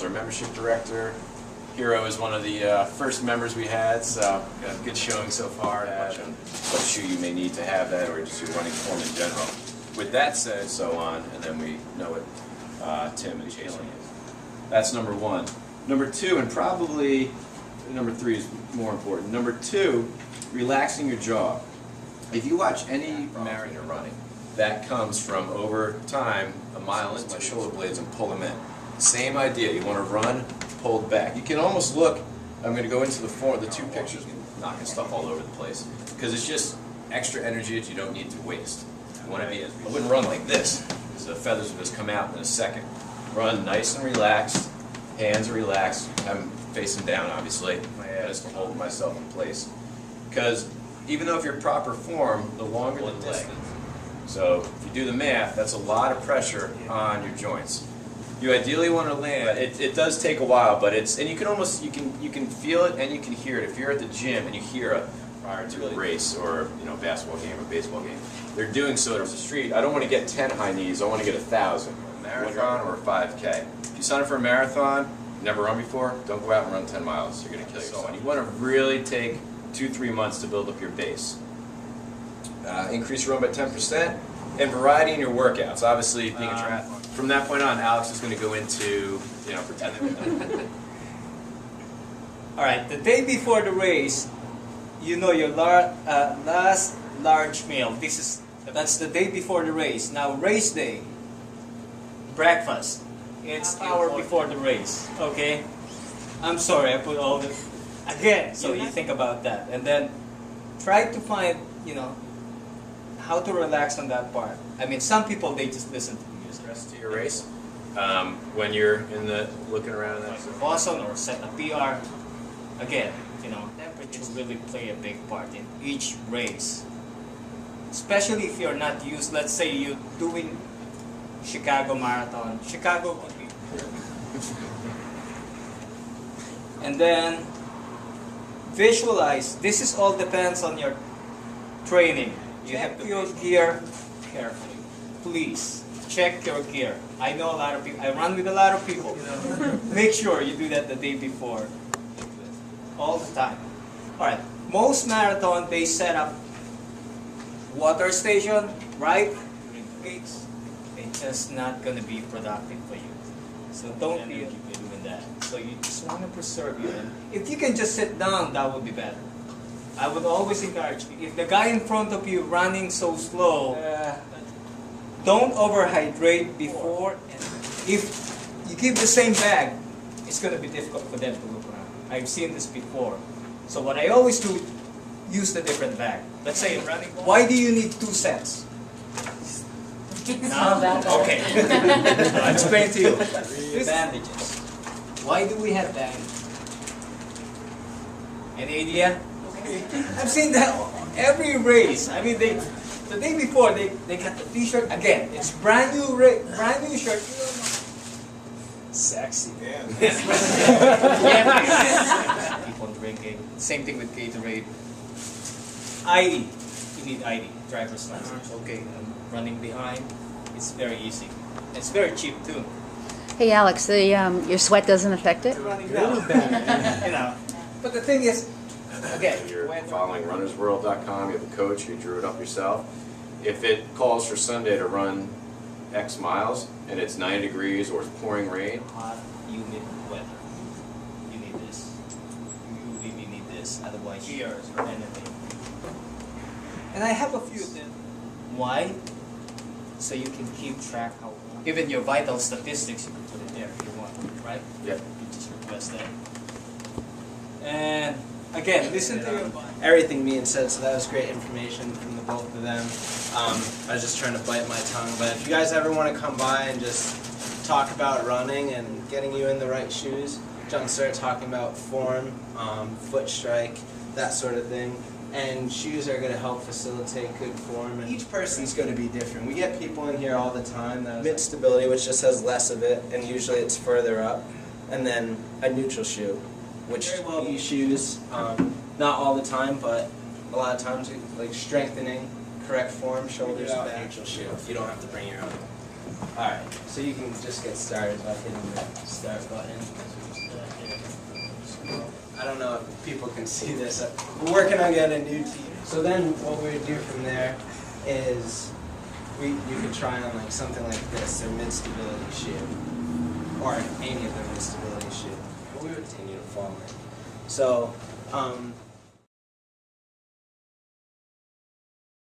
Our membership director. Hero is one of the first members we had, so got a good showing so far. What shoe you may need to have that, or just your running form in general. With that said, so on, and then we know what Tim and Jason is. That's number one. Number two, and probably number three is more important. Number two, relaxing your jaw. If you watch any marathon running, that comes from over time, a mile into my shoulder blades and pull them in. Same idea. You want to run, pulled back. You can almost look. I'm going to go into the two pictures, knocking stuff all over the place, because it's just extra energy that you don't need to waste. You want to be. I wouldn't run like this, because the feathers will just come out in a second. Run nice and relaxed. Hands are relaxed. I'm facing down, obviously. My head is to hold myself in place, because even though if you're proper form, the longer the distance. So if you do the math, that's a lot of pressure on your joints. You ideally want to land. It does take a while, but and you can almost you can feel it and you can hear it. If you're at the gym and you hear prior to a race or basketball game or baseball game, they're doing so on the street. I don't want to get 10 high knees. I want to get 1,000. A marathon or a 5K. If you sign up for a marathon, never run before, don't go out and run 10 miles. You're going to kill yourself. You want to really take 2-3 months to build up your base. Increase your run by 10%, and variety in your workouts. Obviously, being a triathlon. From that point on, Alex is going to go into, pretending. All right, the day before the race, your last large meal. That's the day before the race. Now, race day, breakfast. It's an hour before the race. Okay, I'm sorry, I put all the again. So you think about that, and then try to find, how to relax on that part. I mean, some people they just listen to music. Rest to your race. When you're looking around that Boston or set a PR. Again, temperature really play a big part in each race. Especially if you're not used. Let's say you're doing Chicago Marathon. Chicago could be. And then visualize. This is all depends on your training. You have your gear carefully. Please check your gear. I know a lot of people. I run with a lot of people. Make sure you do that the day before. All the time. All right. Most marathon they set up water station, right? Gates. It's just not gonna be productive for you. So don't be doing that. So you just want to preserve you. And if you can just sit down, that would be better. I would always encourage you. If the guy in front of you running so slow, don't overhydrate before. And if you give the same bag, it's going to be difficult for them to look around. I've seen this before. So what I always do, use the different bag. Let's say running. Why do you need 2 sets? No? Okay. I'll explain to you. Bandages. Why do we have bandages? Any idea? I've seen that every race. I mean, the day before they got the T-shirt again. It's brand new shirt. Sexy, man. Keep on drinking. Same thing with Gatorade. ID. You need ID, driver's license. Okay, I'm running behind. It's very easy. It's very cheap too. Hey Alex, your sweat doesn't affect it? Running down. But the thing is, again, you're following runnersworld.com, you have a coach, you drew it up yourself. If it calls for Sunday to run X miles and it's 90 degrees or it's pouring rain, hot, humid weather, you need this. You really need this, otherwise years or anything. And I have a few things. Why? So you can keep track how long. Even your vital statistics, you can put it there if you want, right? Yep. You just request that. And again, listen to your body. Everything being said, so that was great information from the both of them. I was just trying to bite my tongue, but if you guys ever want to come by and just talk about running and getting you in the right shoes, John started talking about form, foot strike, that sort of thing. And shoes are going to help facilitate good form. And each person's going to be different. We get people in here all the time that mid stability, which just has less of it, and usually it's further up. And then a neutral shoe, which you shoes, not all the time, but a lot of times, like strengthening, correct form, shoulders, back. Neutral shoe. You don't have to bring your own. Alright, so you can just get started by hitting the start button. I don't know if people can see this. We're working on getting a new team. So then what we would do from there is you could try on like something like this, their mid-stability shoe. Or any of their mid-stability shoe. But we would continue to fall in. So